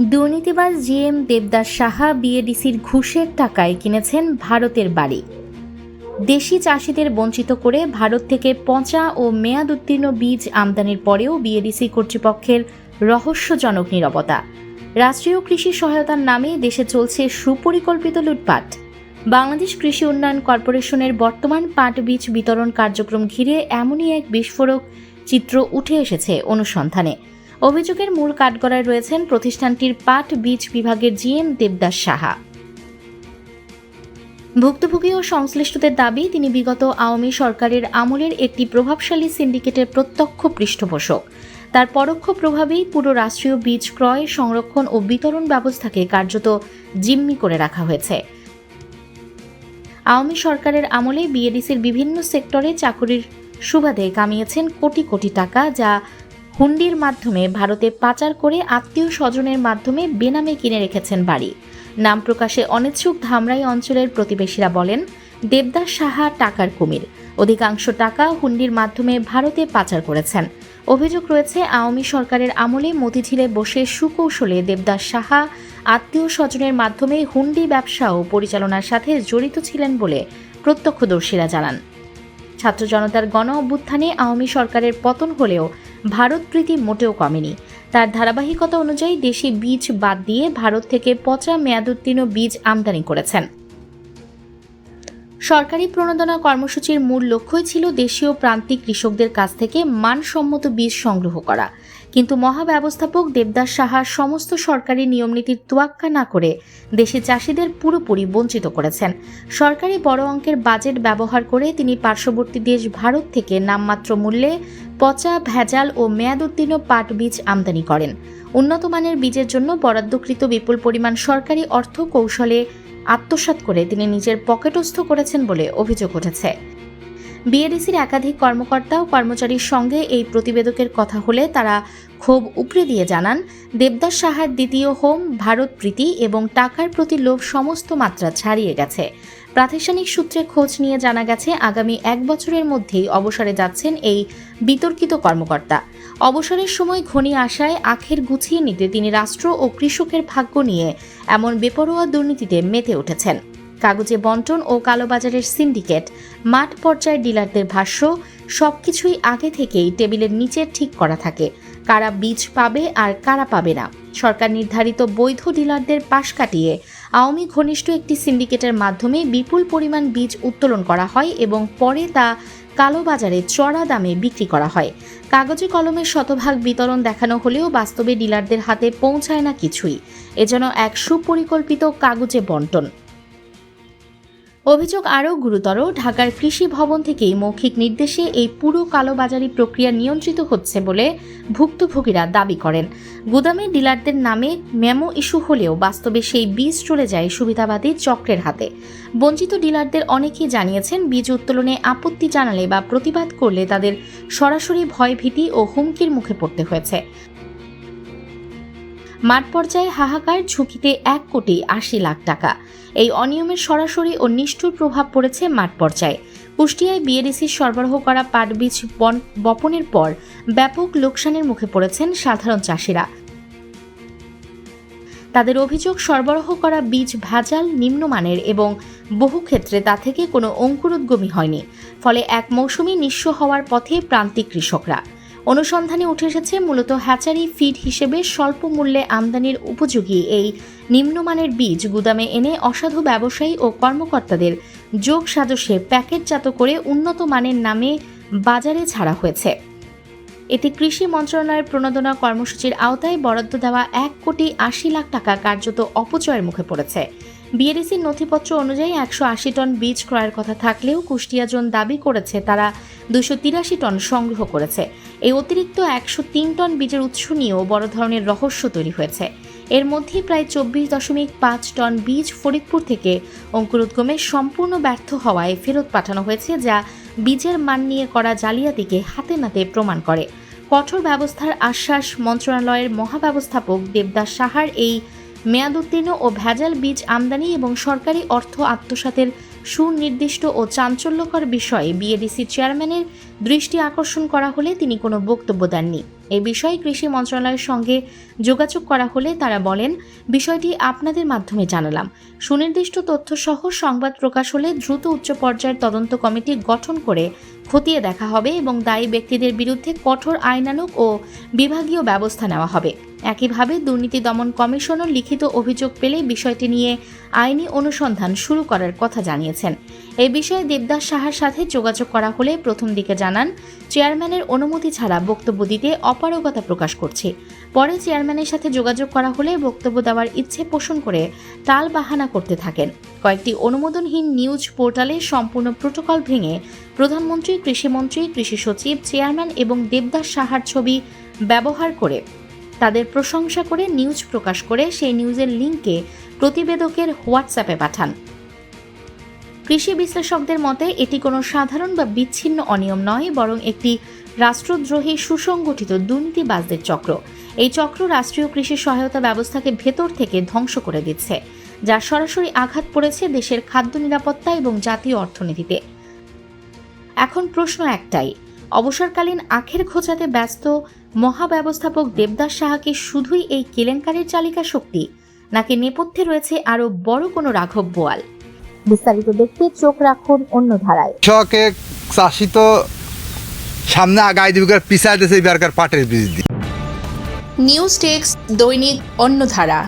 দুর্নীতিবাজ জিএম দেবদাস সাহা বিএডিসির ঘুষের টাকায় কিনেছেন ভারতের বাড়ি। দেশি চাষিদের বঞ্চিত করে ভারত থেকে পচা ও মেয়াদ উত্তীর্ণ বীজ আমদানির পরেও বিএডিসি কর্তৃপক্ষের রহস্যজনক নীরবতা। রাষ্ট্রীয় কৃষি সহায়তার নামে দেশে চলছে সুপরিকল্পিত লুটপাট। বাংলাদেশ কৃষি উন্নয়ন কর্পোরেশনের বর্তমান পাট বীজ বিতরণ কার্যক্রম ঘিরে এমনই এক বিস্ফোরক চিত্র উঠে এসেছে অনুসন্ধানে। অভিযোগের মূল কাঠগড়ায় রয়েছেন প্রতিষ্ঠানটির পাট বীজ বিভাগের জিএম দেবদাস সাহা। ভুক্তভোগী ও সংশ্লিষ্টদের দাবি, তিনি বিগত আওয়ামী সরকারের আমলের একটি প্রভাবশালী সিন্ডিকেটের প্রত্যক্ষ পৃষ্ঠপোষক। তার পরোক্ষ প্রভাবেই পুরো রাষ্ট্রীয় বীজ ক্রয়, সংরক্ষণ ও বিতরণ ব্যবস্থাকে কার্যত জিম্মি করে রাখা হয়েছে। আওয়ামী সরকারের আমলে বিএডিসির বিভিন্ন সেক্টরে চাকুরির সুবাদে কামিয়েছেন কোটি কোটি টাকা, যা হুন্ডির মাধ্যমে ভারতে পাচার করে আত্মীয় স্বজনের মাধ্যমে বেনামে কিনে রেখেছেন বাড়ি। নাম প্রকাশে অনিচ্ছুক ধামরাই অঞ্চলের প্রতিবেশীরা বলেন, দেবদাস সাহা টাকার কুমির। অধিকাংশ টাকা হুন্ডির মাধ্যমে ভারতে পাচার করেছেন। অভিযোগ রয়েছে, আওয়ামী সরকারের আমলে মতিঝিলে বসে সুকৌশলে দেবদাস সাহা আত্মীয় স্বজনের মাধ্যমে হুন্ডি ব্যবসা ও পরিচালনার সাথে জড়িত ছিলেন বলে প্রত্যক্ষদর্শীরা জানান। ছাত্র জনতার গণ অভ্যুত্থানে আওয়ামী সরকারের পতন হলেও ভারত প্রীতি মোটেও কমেনি। তার ধারাবাহিকতা অনুযায়ী দেশি বীজ বাদ দিয়ে ভারত থেকে পচা মেয়াদোত্তীর্ণ বীজ আমদানি করেছেন। সরকারি প্রণোদনা কর্মসূচির মূল লক্ষ্যই ছিল দেশীয় প্রান্তিক কৃষকদের কাছ থেকে মানসম্মত বীজ সংগ্রহ করা। কিন্তু মহাব্যবস্থাপক দেবদাস সাহা সমস্ত সরকারি নিয়মনীতির তোয়াক্কা না করে দেশি চাষিদের পুরোপুরি বঞ্চিত করেছেন। সরকারি বড় অঙ্কের বাজেট ব্যবহার করে তিনি পার্শ্ববর্তী দেশ ভারত থেকে নামমাত্র মূল্যে পচা, ভেজাল ও মেয়াদোত্তীর্ণ পাট বীজ আমদানি করেন। উন্নত মানের বীজের জন্য বরাদ্দকৃত বিপুল পরিমাণ সরকারি অর্থ কৌশলে আত্মসাৎ করে তিনি নিজের পকেটস্থ করেছেন বলে অভিযোগ উঠেছে। বিএডিসির একাধিক কর্মকর্তা ও কর্মচারীর সঙ্গে এই প্রতিবেদকের কথা হলে তারা ক্ষোভ উপড়ে দিয়ে জানান, দেবদাস সাহার দ্বিতীয় হোম ভারত প্রীতি এবং টাকার প্রতি লোভ সমস্ত মাত্রা ছাড়িয়ে গেছে। প্রাতিষ্ঠানিক সূত্রে খোঁজ নিয়ে জানা গেছে, আগামী 1 বছরের মধ্যেই অবসরে যাচ্ছেন এই বিতর্কিত কর্মকর্তা। অবসরের সময় ঘনিয়ে আসায় আখের গুছিয়ে নিতে তিনি রাষ্ট্র ও কৃষকের ভাগ্য নিয়ে এমন বেপরোয়া দুর্নীতিতে মেতে উঠেছেন। কাগজে বন্টন ও কালোবাজারের সিন্ডিকেট, মাঠ পর্যায়ের ডিলারদের ভাষ্য, সবকিছুই আগে থেকেই টেবিলের নিচে ঠিক করা থাকে। কারা বীজ পাবে আর কারা পাবে না, সরকার নির্ধারিত বৈধ ডিলারদের পাশ কাটিয়ে আওয়ামী ঘনিষ্ঠ একটি সিন্ডিকেটের মাধ্যমে বিপুল পরিমাণ বীজ উত্তোলন করা হয় এবং পরে তা কালোবাজারে চড়া দামে বিক্রি করা হয়। কাগজে কলমে শতভাগ বিতরণ দেখানো হলেও বাস্তবে ডিলারদের হাতে পৌঁছায় না কিছুই। এজন্য এক সুপরিকল্পিত কাগজে বন্টন। অভিযোগ আরও গুরুতর, ঢাকার কৃষি ভবন থেকেই মৌখিক নির্দেশে এই পুরো কালোবাজারি প্রক্রিয়া নিয়ন্ত্রিত হচ্ছে বলে ভুক্তভোগীরা দাবি করেন। গুদামে ডিলারদের নামে মেমো ইস্যু হলেও বাস্তবে সেই বীজ চলে যায় সুবিধাবাদী চক্রের হাতে। বঞ্চিত ডিলারদের অনেকেই জানিয়েছেন, বীজ উত্তোলনে আপত্তি জানালে বা প্রতিবাদ করলে তাদের সরাসরি ভয়ভীতি ও হুমকির মুখে পড়তে হয়েছে। মাঠ পর্যায়ে হাহাকার, ঝুঁকিতে 1,80,00,000 টাকা। এই অনিয়মের সরাসরি ও নিষ্ঠুর প্রভাব পড়েছে মাঠ পর্যায়ে। কুষ্টিয়ায় বিএডিসির সরবরাহ করা পাট বীজ বপনের পর ব্যাপক লোকসানের মুখে পড়েছেন সাধারণ চাষিরা। তাদের অভিযোগ, সরবরাহ করা বীজ ভেজাল, নিম্নমানের এবং বহু ক্ষেত্রে তা থেকে কোনো অঙ্কুরোদ্গমী হয়নি। ফলে এক মৌসুমে নিঃস্ব হওয়ার পথে প্রান্তিক কৃষকরা। অনুসন্ধানে উঠে এসেছে, মূলত হ্যাচারি ফিড হিসেবে স্বল্প মূল্যে আমদানির উপযোগী এই নিম্নমানের বীজ গুদামে এনে অসাধু ব্যবসায়ী ও কর্মকর্তাদের যোগ সাজশে প্যাকেটজাত করে উন্নত মানের নামে বাজারে ছাড়া হয়েছে। এতে কৃষি মন্ত্রণালয়ের প্রণোদনা কর্মসূচির আওতায় বরাদ্দ দেওয়া 1,80,00,000 টাকা কার্যত অপচয়ের মুখে পড়েছে। বিএডিসির নথিপত্র অনুযায়ী 180 টন বীজ ক্রয়ের কথা থাকলেও কুষ্টিয়া জোন দাবি করেছে তারা 283 টন সংগ্রহ করেছে। এই অতিরিক্ত 103 টন বীজের উৎস নিয়েও বড় ধরনের রহস্য তৈরি হয়েছে। এর মধ্যে প্রায় 24.5 টন বীজ ফরিদপুর থেকে অঙ্কুরোদ্গমে সম্পূর্ণ ব্যর্থ হওয়ায় ফেরত পাঠানো হয়েছে, যা বীজের মান নিয়ে করা জালিয়াতিকে হাতে নাতে প্রমাণ করে। কঠোর ব্যবস্থার আশ্বাস মন্ত্রণালয়ের মহাব্যবস্থাপক দেবদাস সাহার এই মেয়াদোত্তীর্ণ ও ভেজাল বীজ আমদানি এবং সরকারি অর্থ আত্মসাতের সুনির্দিষ্ট ও চাঞ্চল্যকর বিষয়ে বিএডিসি চেয়ারম্যানের দৃষ্টি আকর্ষণ করা হলে তিনি কোনো বক্তব্য দেননি। এ বিষয়ে কৃষি মন্ত্রণালয়ের সঙ্গে যোগাযোগ করা হলে তারা বলেন, বিষয়টি আপনাদের মাধ্যমে জানালাম। সুনির্দিষ্ট তথ্যসহ সংবাদ প্রকাশ হলে দ্রুত উচ্চ পর্যায়ের তদন্ত কমিটি গঠন করে খতিয়ে দেখা হবে এবং দায়ী ব্যক্তিদের বিরুদ্ধে কঠোর আইনানুগ ও বিভাগীয় ব্যবস্থা নেওয়া হবে। একইভাবে দুর্নীতি দমন কমিশনও লিখিত অভিযোগ পেলে বিষয়টি নিয়ে আইনি অনুসন্ধান শুরু করার কথা জানিয়েছেন। এই বিষয়ে দেবদাস সাহার সাথে যোগাযোগ করা হলে প্রথম দিকে জানান, চেয়ারম্যানের অনুমতি ছাড়া বক্তব্য দিতে অপারগতা প্রকাশ করছে। পরে চেয়ারম্যানের সাথে যোগাযোগ করা হলে বক্তব্য দেওয়ার ইচ্ছে পোষণ করে টাল বাহানা করতে থাকেন। কয়েকটি অনুমোদনহীন নিউজ পোর্টালে সম্পূর্ণ প্রোটোকল ভেঙে প্রধানমন্ত্রী, কৃষিমন্ত্রী, কৃষি সচিব, চেয়ারম্যান এবং দেবদাস সাহার ছবি ব্যবহার করে তাদের প্রশংসা করে নিউজ প্রকাশ করে সেই নিউজের লিঙ্কে প্রতিবেদকের হোয়াটসঅ্যাপে পাঠান। কৃষি বিশ্লেষকদের মতে এটি কোনো সাধারণ বা বিচ্ছিন্ন অনিয়ম নয়, বরং একটি রাষ্ট্রদ্রোহী সুসংগঠিত দুর্নীতিবাজদের চক্র। এই চক্র রাষ্ট্রীয় কৃষি সহায়তা ব্যবস্থাকে ভেতর থেকে ধ্বংস করে দিচ্ছে, যার সরাসরি আঘাত পড়েছে দেশের খাদ্য নিরাপত্তা এবং জাতীয় অর্থনীতিতে। এখন প্রশ্ন একটাই, অবসরকালীন আখের খোঁচাতে ব্যস্ত মহাব্যবস্থাপক দেবদাস সাহাকে শুধুই এই কেলেঙ্কারির চালিকা শক্তি, নাকি নেপথ্যে রয়েছে আরো বড় কোনো রাঘব বোয়াল? বিস্তারিত দেখতে চোখ রাখুন অন্য ধারায়। কৃষকের চাষি তো সামনে আগায় দিবে, পিছায় দিয়েছে এবারকার পাটের বীজ দিয়ে। নিউজ টেক্স দৈনিক অন্য ধারা।